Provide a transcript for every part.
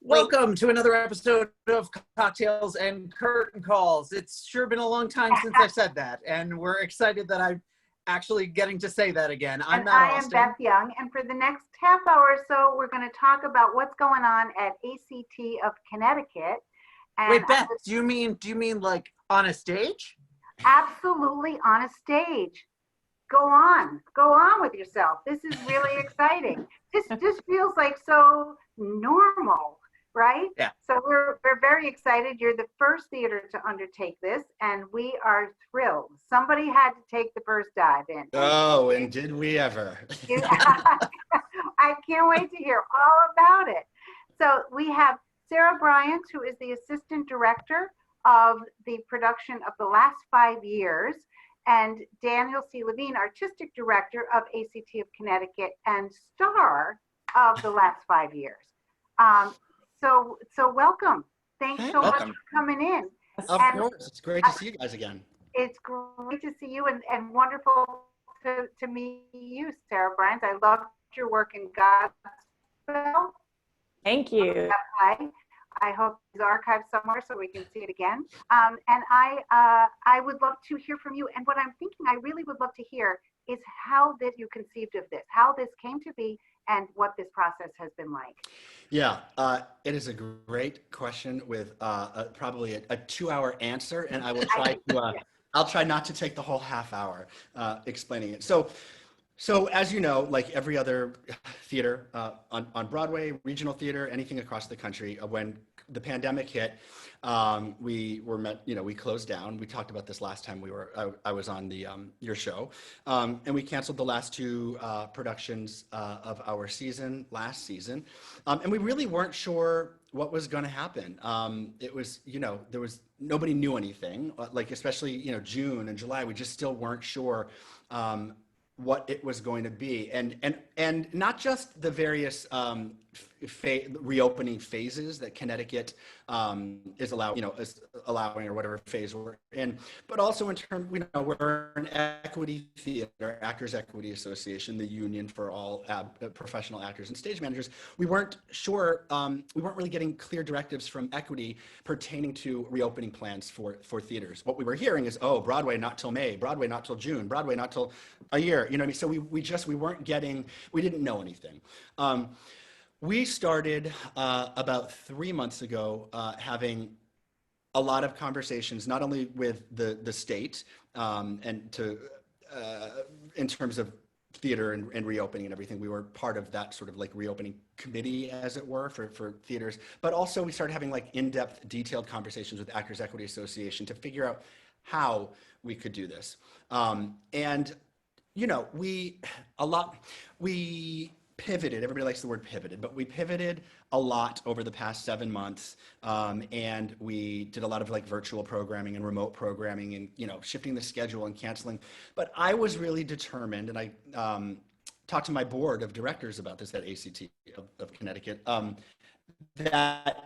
Welcome to another episode of Cocktails and Curtain Calls. It's sure been a long time since I've said that, and we're excited that I'm actually getting to say that again. I am Beth Young, and for the next half hour or so, we're going to talk about what's going on at ACT of Connecticut. And wait, Beth, do you mean like on a stage? Absolutely on a stage. Go on with yourself. This is really exciting. This just feels like so normal, right? Yeah. So we're very excited. You're the first theater to undertake this, and we are thrilled. Somebody had to take the first dive in. Oh, and did we ever? I can't wait to hear all about it. So we have Sara Bryant, who is the assistant director of the production of The Last 5 Years, and Daniel C. Levine, artistic director of ACT of Connecticut and star of The Last 5 Years. So welcome. Thanks so much for coming in. Of course, it's great to see you guys again. It's great to see you and wonderful to meet you, Sara Bryant. I loved your work in Godspell. Thank you. I hope it's archived somewhere so we can see it again. And I would love to hear from you. And what I'm thinking I really would love to hear is how that you conceived of this, how this came to be, and what this process has been like. Yeah, it is a great question with probably a 2-hour answer, and I will try to. I'll try not to take the whole half hour explaining it. So as you know, like every other theater on Broadway, regional theater, anything across the country, when the pandemic hit, we closed down. We talked about this last time I was on your show, and we canceled the last 2 productions of our last season, and we really weren't sure what was going to happen. It was, there was nobody knew anything, like especially June and July. We just still weren't sure what it was going to be, and not just the various reopening phases that Connecticut is allowing, or whatever phase we're in, but also in terms, we're an equity theater, Actors Equity Association, the union for all professional actors and stage managers. We weren't sure, we weren't really getting clear directives from Equity pertaining to reopening plans for theaters. What we were hearing is, Broadway not till May, Broadway not till June, Broadway not till a year. You know what I mean? So we didn't know anything. We started about 3 months ago having a lot of conversations, not only with the state and in terms of theater and reopening and everything. We were part of that sort of like reopening committee, as it were, for theaters. But also we started having like in-depth, detailed conversations with Actors Equity Association to figure out how we could do this. We pivoted. Everybody likes the word pivoted, but we pivoted a lot over the past 7 months, and we did a lot of like virtual programming and remote programming, and shifting the schedule and canceling. But I was really determined, and I talked to my board of directors about this at ACT of Connecticut, that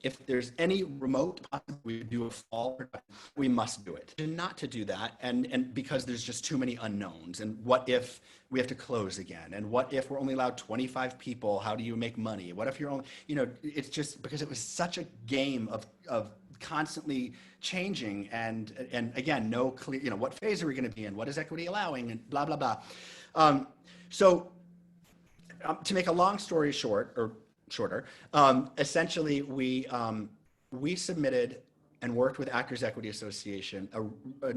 if there's any remote possibility we do a fall production, we must do it. And not to do that, and because there's just too many unknowns. And what if we have to close again? And what if we're only allowed 25 people? How do you make money? What if you're only, it's just because it was such a game of constantly changing, and again, no clear, what phase are we going to be in? What is Equity allowing? And blah, blah, blah. So to make a long story shorter, essentially we submitted and worked with Actors Equity Association a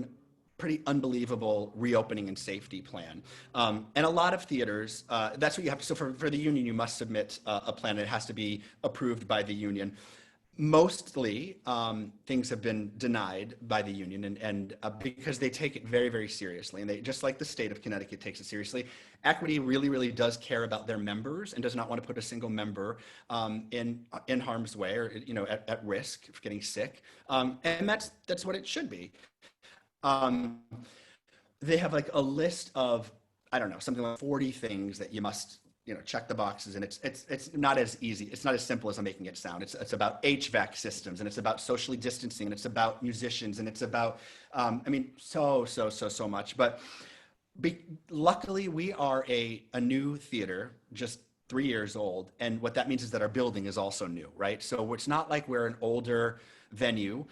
pretty unbelievable reopening and safety plan. And a lot of theaters, that's what you have to, so for the union, you must submit a plan. It has to be approved by the union. Mostly things have been denied by the union, and because they take it very, very seriously, and they, just like the state of Connecticut takes it seriously, Equity really, really does care about their members and does not want to put a single member in harm's way, or at risk of getting sick, and that's what it should be. They have like a list of, I don't know, something like 40 things that you must check the boxes, and it's not as easy. It's not as simple as I'm making it sound. It's about HVAC systems, and it's about socially distancing, and it's about musicians, and it's about so much. But Luckily, we are a new theater, just 3 years old. And what that means is that our building is also new, right? So it's not like we're an older venue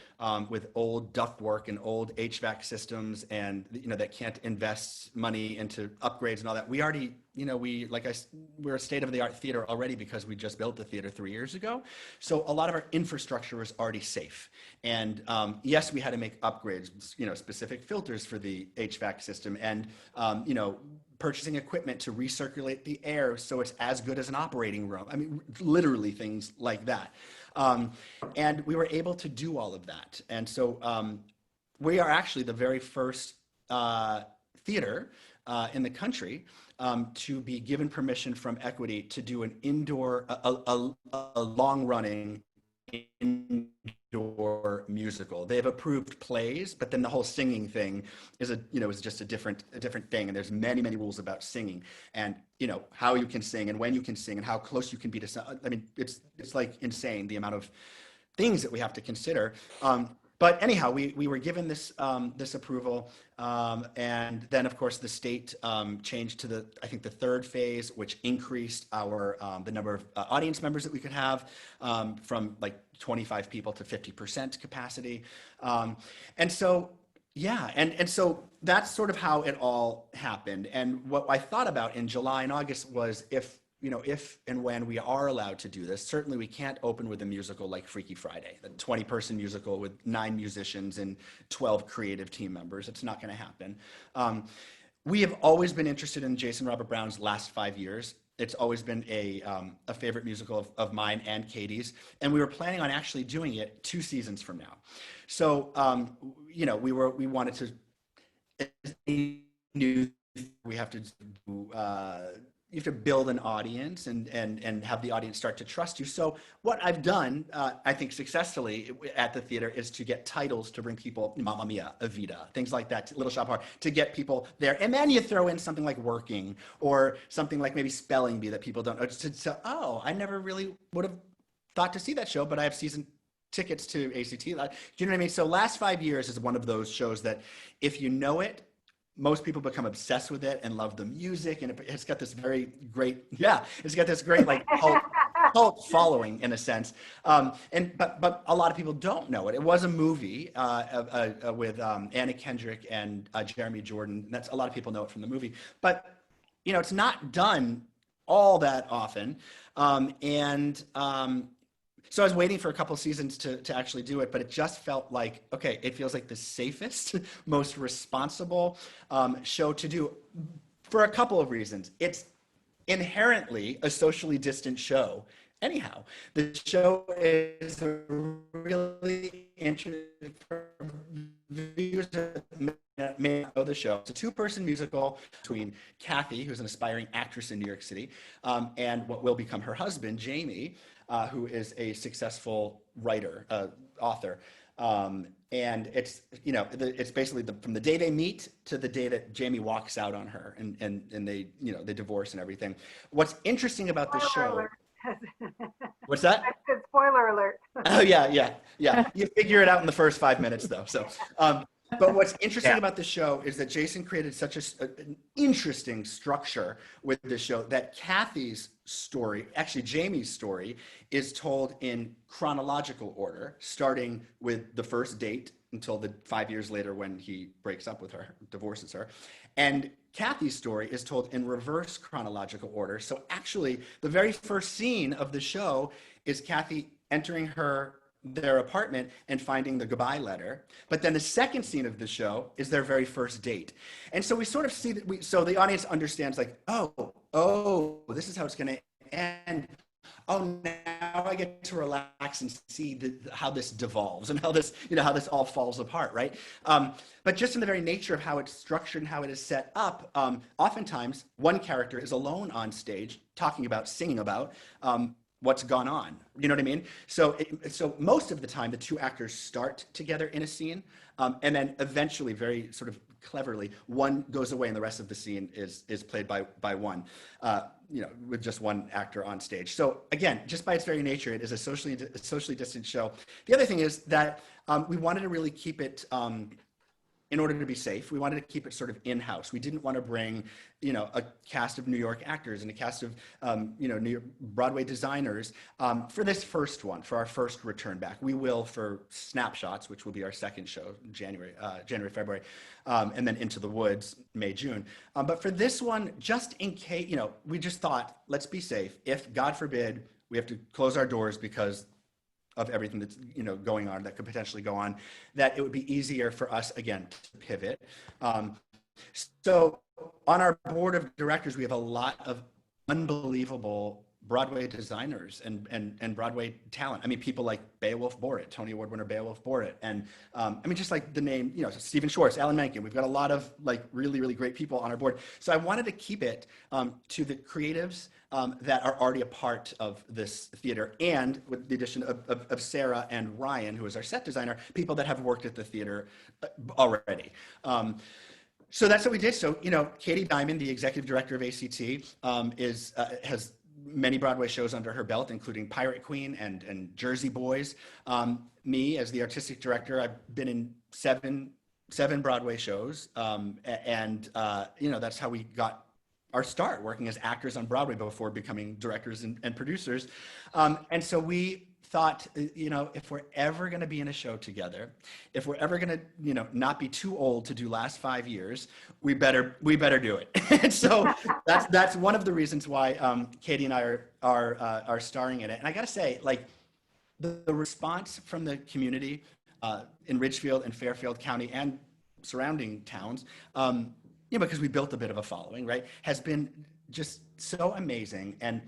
with old ductwork and old HVAC systems and, that can't invest money into upgrades and all that. We already, we're a state-of-the-art theater already because we just built the theater 3 years ago. So a lot of our infrastructure was already safe. And yes, we had to make upgrades, specific filters for the HVAC system and, purchasing equipment to recirculate the air so it's as good as an operating room. I mean, literally things like that. And we were able to do all of that. And so we are actually the very first theater in the country to be given permission from Equity to do an indoor, a long-running indoor musical. They have approved plays, but then the whole singing thing is is just a different thing. And there's many rules about singing, and how you can sing and when you can sing and how close you can be to sound. I mean, it's like insane the amount of things that we have to consider. But anyhow, we were given this this approval, and then of course the state changed to I think the third phase, which increased our the number of audience members that we could have from like 25 people to 50% capacity, and so yeah, and so that's sort of how it all happened. And what I thought about in July and August was if and when we are allowed to do this, certainly we can't open with a musical like Freaky Friday, the 20-person musical with 9 musicians and 12 creative team members. It's not going to happen. We have always been interested in Jason Robert Brown's last 5 years. It's always been a favorite musical of mine and Katie's, and we were planning on actually doing it 2 seasons from now. So, we wanted to we have to do, you have to build an audience and have the audience start to trust you. So what I've done, I think successfully at the theater, is to get titles to bring people, Mamma Mia, Evita, things like that, Little Shop of Horrors, to get people there. And then you throw in something like Working or something like maybe Spelling Bee that people don't know. Oh, I never really would have thought to see that show, but I have season tickets to ACT. Do you know what I mean? So Last 5 Years is one of those shows that if you know it, most people become obsessed with it and love the music, and it's got this very great, it's got this great like cult following in a sense. But a lot of people don't know it. It was a movie with Anna Kendrick and Jeremy Jordan. That's a lot of people know it from the movie, but it's not done all that often, so I was waiting for a couple seasons to actually do it, but it just felt like, okay, it feels like the safest, most responsible show to do for a couple of reasons. It's inherently a socially distant show. Anyhow, the show is really interesting for viewers that may not know the show. It's a 2-person musical between Kathy, who's an aspiring actress in New York City, and what will become her husband, Jamie, who is a successful writer, author. And it's, it's basically from the day they meet to the day that Jamie walks out on her and they, they divorce and everything. What's interesting about this show. What's that? That's good. Spoiler alert. Oh, yeah. You figure it out in the first 5 minutes though. So, but what's interesting about the show is that Jason created such an interesting structure with this show that Kathy's story, actually Jamie's story, is told in chronological order, starting with the first date until the 5 years later when he breaks up with her, divorces her. And Kathy's story is told in reverse chronological order. So actually, the very first scene of the show is Kathy entering their apartment and finding the goodbye letter. But then the second scene of the show is their very first date. And so we sort of see that so the audience understands like, oh, this is how it's going to end. Oh, now I get to relax and see how this devolves and how this, how this all falls apart, right? But just in the very nature of how it's structured and how it is set up, oftentimes one character is alone on stage singing about what's gone on. You know what I mean? So most of the time, the 2 actors start together in a scene, and then eventually, very sort of cleverly, one goes away and the rest of the scene is played by one, with just one actor on stage. So again, just by its very nature, it is a socially distant show. The other thing is that we wanted to really keep it in order to be safe, we wanted to keep it sort of in-house. We didn't want to bring, a cast of New York actors and a cast of, New York Broadway designers for this first one, for our first return back. We will for Snapshots, which will be our second show, January, February, and then Into the Woods, May, June. But for this one, just in case, we just thought, let's be safe. If, God forbid, we have to close our doors because of everything that's going on that could potentially go on, that it would be easier for us again to pivot. So on our board of directors, we have a lot of unbelievable Broadway designers and Broadway talent. I mean, people like Beowulf Boritt, Tony Award winner Beowulf Boritt, and just like the name, Stephen Schwartz, Alan Menken. We've got a lot of like really, really great people on our board. So I wanted to keep it to the creatives that are already a part of this theater, and with the addition of Sara and Ryan, who is our set designer, people that have worked at the theater already. So that's what we did. So, Katie Diamond, the executive director of ACT, has many Broadway shows under her belt, including Pirate Queen and Jersey Boys. Me, as the artistic director, I've been in seven Broadway shows, that's how we got our start working as actors on Broadway before becoming directors and producers. And so we thought, if we're ever going to be in a show together, if we're ever going to, not be too old to do last 5 years, we better do it. And so that's one of the reasons why Katie and I are starring in it. And I got to say, like, the response from the community in Ridgefield and Fairfield County and surrounding towns, because we built a bit of a following, right, has been just so amazing. And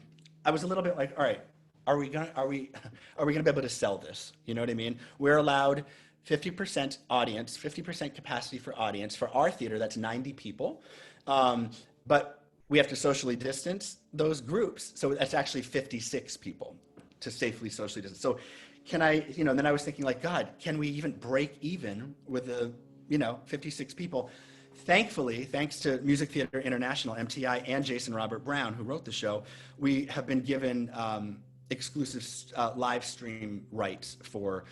I was a little bit like, all right, are we gonna be able to sell this? You know what I mean? We're allowed 50% audience, 50% capacity for audience for our theater. That's 90 people, but we have to socially distance those groups. So that's actually 56 people to safely socially distance. So can I, then I was thinking like, God, can we even break even with the 56 people? Thankfully, thanks to Music Theater International, MTI, and Jason Robert Brown, who wrote the show, we have been given exclusive live stream rights for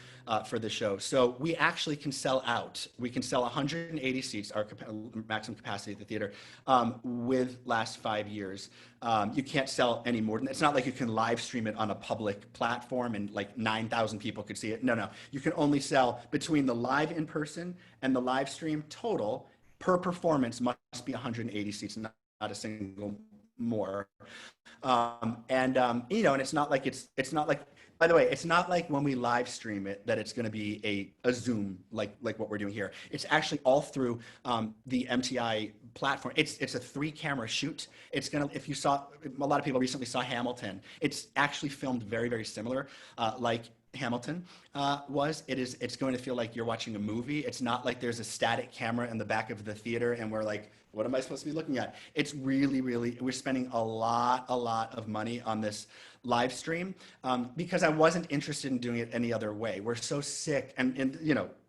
the show. So we actually can sell out. We can sell 180 seats, our maximum capacity at the theater, with last 5 years. You can't sell any more than that. It's not like you can live stream it on a public platform and like 9,000 people could see it. No. You can only sell between the live in person and the live stream total per performance must be 180 seats, not a single more. And it's not like, by the way, it's not like when we live stream it that it's going to be a Zoom like what we're doing here. It's actually all through the MTI platform. It's a 3-camera shoot. It's going to, if you saw, a lot of people recently saw Hamilton. It's actually filmed very, very similar, like Hamilton was. It's going to feel like you're watching a movie. It's not like there's a static camera in the back of the theater and we're like, what am I supposed to be looking at? It's really, really, we're spending a lot of money on this live stream because I wasn't interested in doing it any other way. We're so sick, and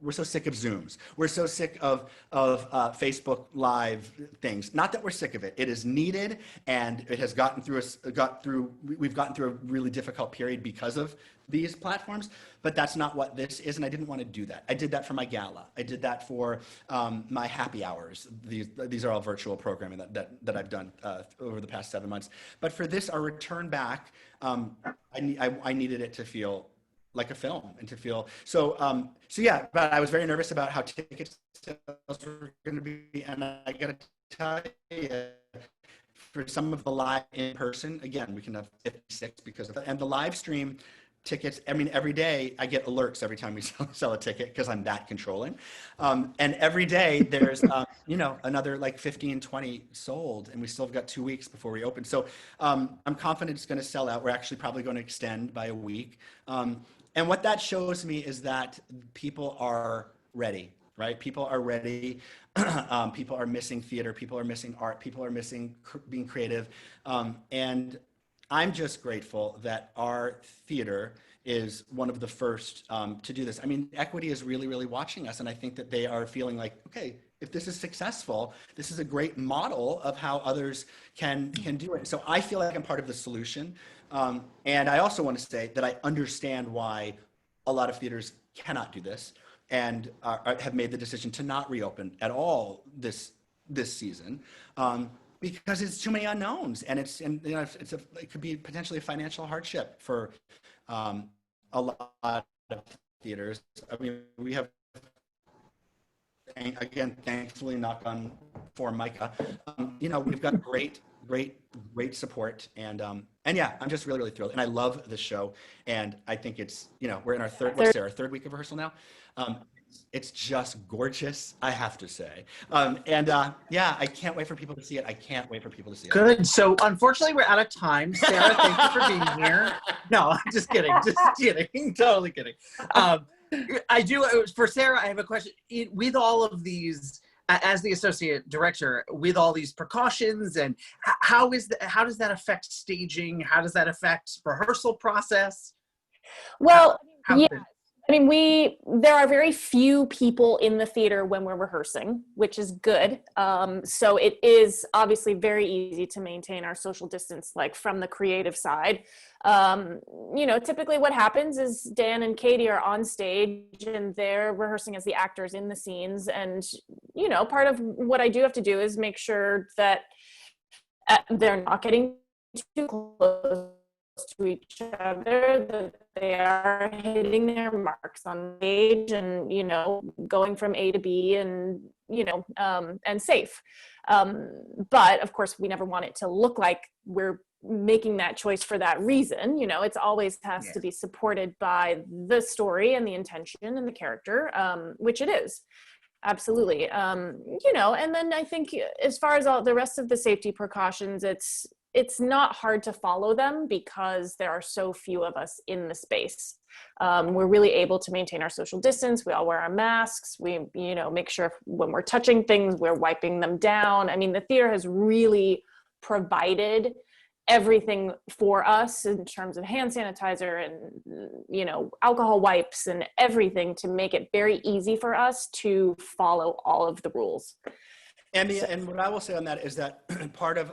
we're so sick of Zooms. We're so sick of Facebook Live things. Not that we're sick of it. It is needed, and it has we've gotten through a really difficult period because of these platforms, but that's not what this is, and I didn't want to do that. I did that for my gala. I did that for my happy hours. These are all virtual programming that I've done over the past 7 months. But for this, our return back, I needed it to feel like a film and to feel so yeah. But I was very nervous about how ticket sales were going to be, and I got to tell you, for some of the live in person, again, we can have 56 because of that, and the live stream tickets, I mean, every day I get alerts every time we sell a ticket because I'm that controlling. And every day there's, another like 15, 20 sold, and we still have got 2 weeks before we open. So I'm confident it's going to sell out. We're actually probably going to extend by a week. And what that shows me is that people are ready, right? People are ready. People are missing theater. People are missing art. People are missing being creative. And I'm just grateful that our theater is one of the first to do this. I mean, Equity is really, really watching us, and I think that they are feeling like, okay, if this is successful, this is a great model of how others can do it. So I feel like I'm part of the solution. And I also want to say that I understand why a lot of theaters cannot do this. have made the decision to not reopen at all this season, because it's too many unknowns, and it could be potentially a financial hardship for a lot of theaters. I mean, we have, again, thankfully, knock on for Micah, we've got great support, and yeah, I'm just really thrilled, and I love this show, and I think it's, we're in our third week of rehearsal now. It's just gorgeous, I have to say. Yeah, I can't wait for people to see it. Good. So unfortunately, we're out of time. Sara, thank you for being here. No, I'm just kidding. Totally kidding. For Sara, I have a question. With all of these, as the associate director, with all these precautions, and how does that affect staging? How does that affect rehearsal process? Well, yeah. I mean, there are very few people in the theater when we're rehearsing, which is good. So it is obviously very easy to maintain our social distance, like from the creative side. Typically what happens is Dan and Katie are on stage and they're rehearsing as the actors in the scenes. And, part of what I do have to do is make sure that they're not getting too close to each other, that they are hitting their marks on stage and, going from A to B and, and safe. But of course, we never want it to look like we're making that choice for that reason. It's always has to be supported by the story and the intention and the character, which it is. Absolutely. And then I think as far as all the rest of the safety precautions, it's not hard to follow them because there are so few of us in the space. We're really able to maintain our social distance. We all wear our masks. We, make sure when we're touching things, we're wiping them down. I mean, the theater has really provided everything for us in terms of hand sanitizer and, alcohol wipes and everything to make it very easy for us to follow all of the rules. And what I will say on that is that part of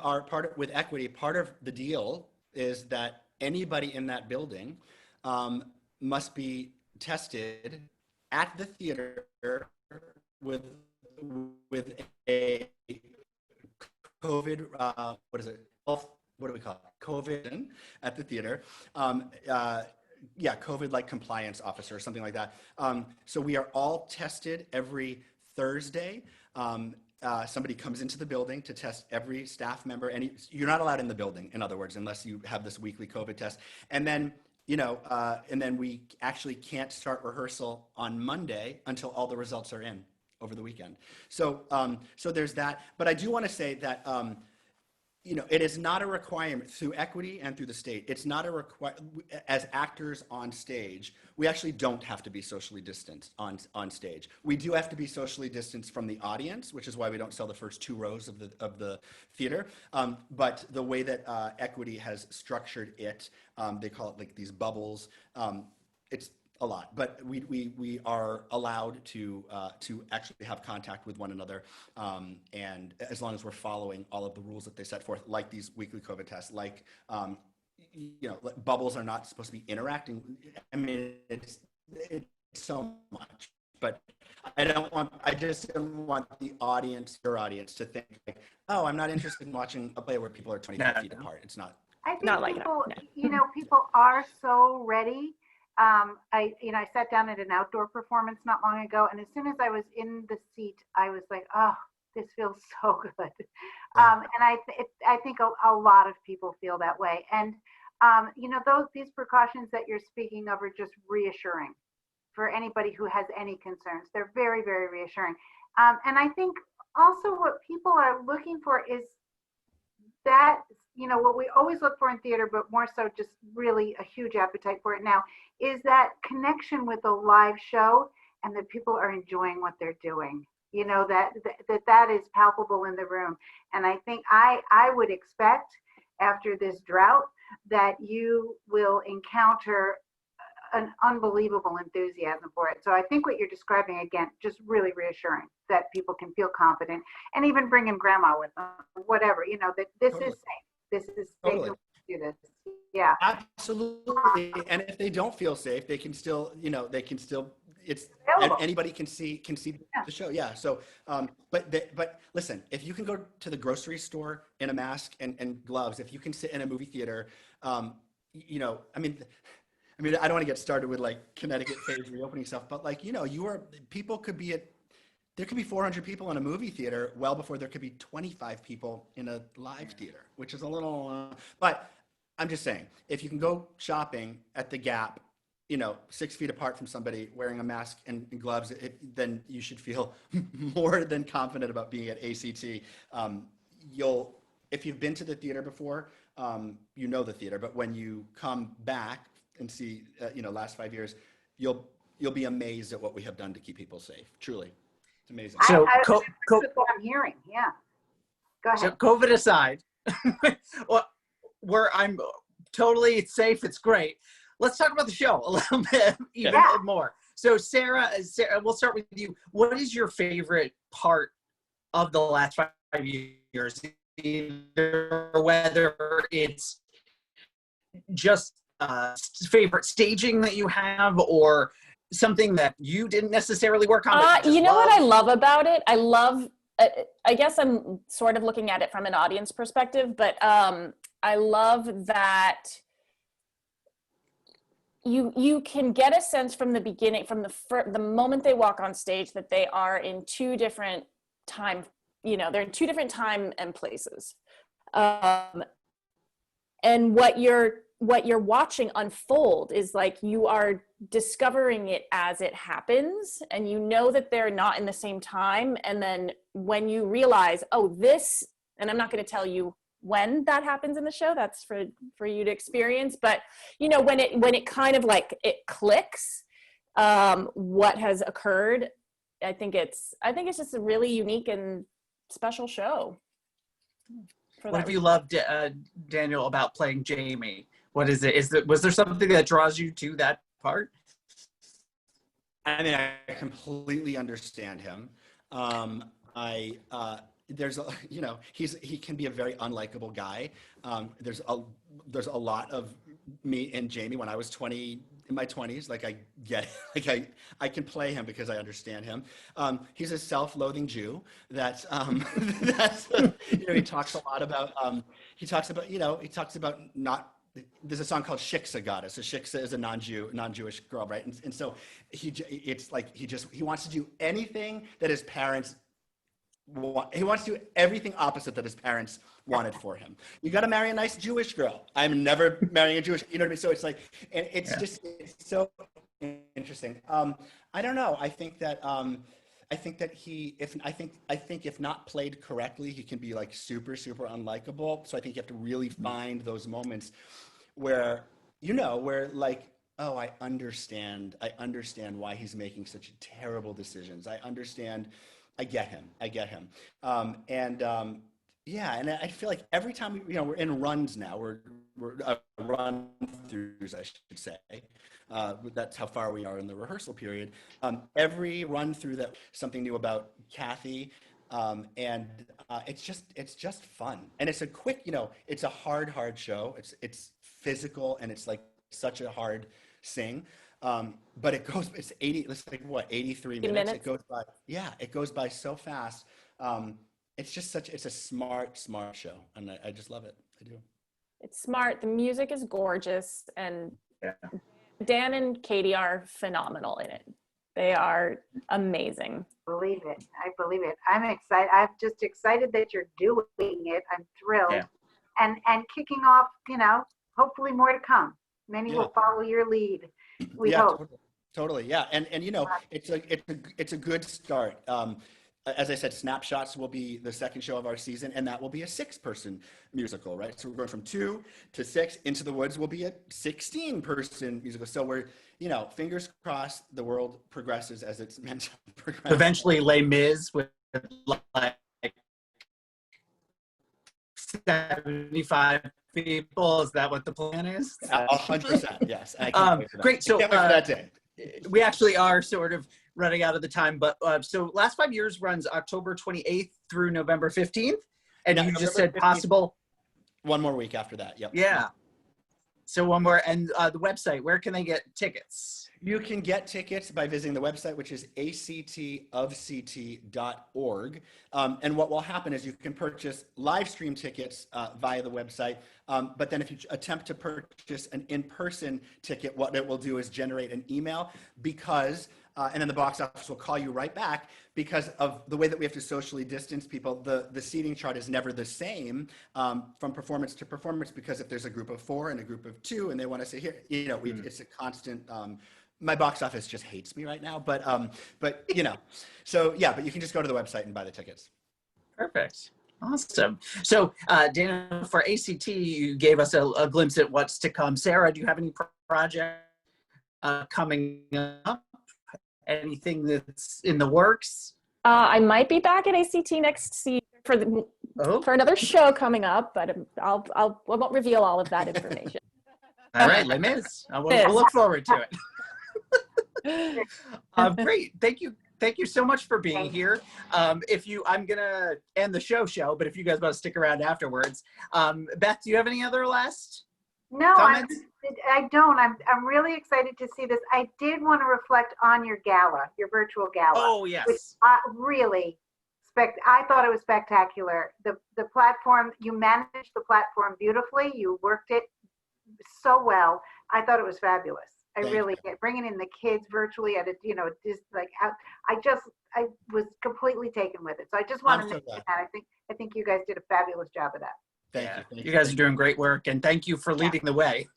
with equity, part of the deal is that anybody in that building must be tested at the theater with a COVID, what do we call it? COVID at the theater. COVID like compliance officer or something like that. So we are all tested every Thursday. Somebody comes into the building to test every staff member, and you're not allowed in the building, in other words, unless you have this weekly COVID test. And then, and then we actually can't start rehearsal on Monday until all the results are in over the weekend. So, so there's that. But I do want to say that, it is not a requirement through equity and through the state. It's not a as actors on stage, we actually don't have to be socially distanced on stage. We do have to be socially distanced from the audience, which is why we don't sell the first 2 rows of the theater. But the way that equity has structured it, they call it like these bubbles. It's a lot, but we are allowed to actually have contact with one another, and as long as we're following all of the rules that they set forth, like these weekly COVID tests, like bubbles are not supposed to be interacting. I mean, it's so much, but I just don't want your audience to think like, oh, I'm not interested in watching a play where people are 25 feet apart. It's not. I think not people, like that. No. People are so ready. I sat down at an outdoor performance not long ago, and as soon as I was in the seat, I was like, oh, this feels so good. And I think a lot of people feel that way. And, these precautions that you're speaking of are just reassuring for anybody who has any concerns. They're very, very reassuring. And I think also what people are looking for is that, what we always look for in theater, but more so just really a huge appetite for it now, is that connection with a live show and that people are enjoying what they're doing. That is palpable in the room. And I think I would expect after this drought that you will encounter an unbelievable enthusiasm for it. So I think what you're describing, again, just really reassuring that people can feel confident and even bring in grandma with them, whatever, that this is safe. This is safe to do this. Yeah. Absolutely. And if they don't feel safe, they can still, Available. anybody can see the show. Yeah. So, but listen, if you can go to the grocery store in a mask and gloves, if you can sit in a movie theater, you know, I mean, I don't want to get started with like Connecticut phase reopening stuff, but like, you know, there could be 400 people in a movie theater well before there could be 25 people in a live theater, which is a little, but I'm just saying, if you can go shopping at the Gap, you know, 6 feet apart from somebody wearing a mask and gloves, then you should feel more than confident about being at ACT. If you've been to the theater before, you know the theater, but when you come back and see, you know, last 5 years, you'll be amazed at what we have done to keep people safe. Truly, it's amazing. So, that's what I'm hearing. Yeah. Go ahead. So COVID aside, well, I'm totally, it's safe, it's great. Let's talk about the show a little bit, even more. So Sara, we'll start with you. What is your favorite part of the last 5 years? Either whether it's just favorite staging that you have, or something that you didn't necessarily work on. You know what I love about it? I guess I'm sort of looking at it from an audience perspective, but I love that you can get a sense from the beginning, from the moment they walk on stage, that they are in two different time, you know, they're in two different time and places. And what you're watching unfold is like, you are discovering it as it happens, and you know that they're not in the same time. And then when you realize, oh, this, and I'm not going to tell you when that happens in the show, that's for you to experience, but you know, when it kind of like it clicks, what has occurred, I think it's just a really unique and special show. What have you loved, Daniel, about playing Jamie? What is it? Was there something that draws you to that part? I mean, I completely understand him. There's you know, he can be a very unlikable guy. There's a lot of me and Jamie when I was in my 20s. Like, I get it. Like, I can play him because I understand him. He's a self-loathing Jew. That's you know, he talks a lot about not. There's a song called Shiksa Goddess. So Shiksa is a non-Jewish girl, right? And so he wants to do anything that his parents want. He wants to do everything opposite that his parents wanted for him. You got to marry a nice Jewish girl. I'm never marrying a Jewish, you know what I mean? So it's like, and it's just, it's so interesting. I don't know. I think that if not played correctly, he can be like super, super unlikable. So I think you have to really find those moments where, you know, where like, oh, I understand why he's making such terrible decisions. I get him. Yeah, and I feel like every time we're in runs now. We're run throughs, I should say. That's how far we are in the rehearsal period. Every run through that, something new about Kathy, and it's just fun. And it's a quick, it's a hard show. It's physical, and it's like such a hard sing. But it's 83 minutes. It goes by. Yeah, it goes by so fast. It's a smart show, and I just love it. I do. It's smart. The music is gorgeous, and Dan and Katie are phenomenal in it. They are amazing. I believe it. I'm excited. I'm just excited that you're doing it. I'm thrilled. Yeah. And kicking off, hopefully more to come. Many will follow your lead. We hope. Totally. Yeah. And it's a good start. As I said, Snapshots will be the second show of our season, and that will be a 6-person musical, right? So we're going from 2 to 6. Into the Woods will be a 16-person musical. So we're, fingers crossed, the world progresses as it's meant to progress. Eventually, Les Mis with like 75 people. Is that what the plan is? 100%. Yes. Great. So can't wait for that day. We actually are sort of running out of the time, but so last 5 years runs October 28th through November 15th, and you just said 15th, possible 1 more week after that. Yep. Yeah. So one more, and the website, where can they get tickets? You can get tickets by visiting the website, which is actofct.org. And what will happen is you can purchase live stream tickets via the website. But then if you attempt to purchase an in-person ticket, what it will do is generate an email because, and then the box office will call you right back because of the way that we have to socially distance people. The seating chart is never the same from performance to performance because if there's a group of 4 and a group of 2 and they want to sit here, you know, it's a constant. My box office just hates me right now, but you know, so yeah, but you can just go to the website and buy the tickets. Perfect. Awesome. So Dana, for ACT, you gave us a glimpse at what's to come. Sara, do you have any project coming up? Anything that's in the works? I might be back at ACT next season for another show coming up, but I won't reveal all of that information. All right, Les Mis. We'll look forward to it. Great. Thank you. Thank you so much for being here. I'm gonna end the show, but if you guys want to stick around afterwards, Beth, do you have any other last comments? I don't. I'm really excited to see this. I did want to reflect on your gala, your virtual gala. Oh yes. Which I thought it was spectacular. The platform, you managed the platform beautifully. You worked it so well. I thought it was fabulous. I really did. Bringing in the kids virtually at a, just like I was completely taken with it. So I just want to mention that. I think you guys did a fabulous job of that. Thank you. You guys are doing great work, and thank you for leading the way.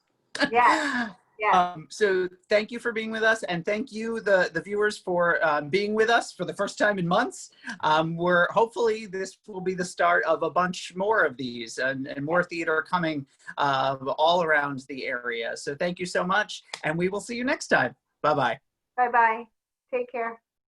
Yeah. Yeah. So thank you for being with us, and thank you, the viewers, for being with us for the first time in months. Hopefully this will be the start of a bunch more of these and more theater coming all around the area. So thank you so much, and we will see you next time. Bye-bye. Bye-bye. Take care.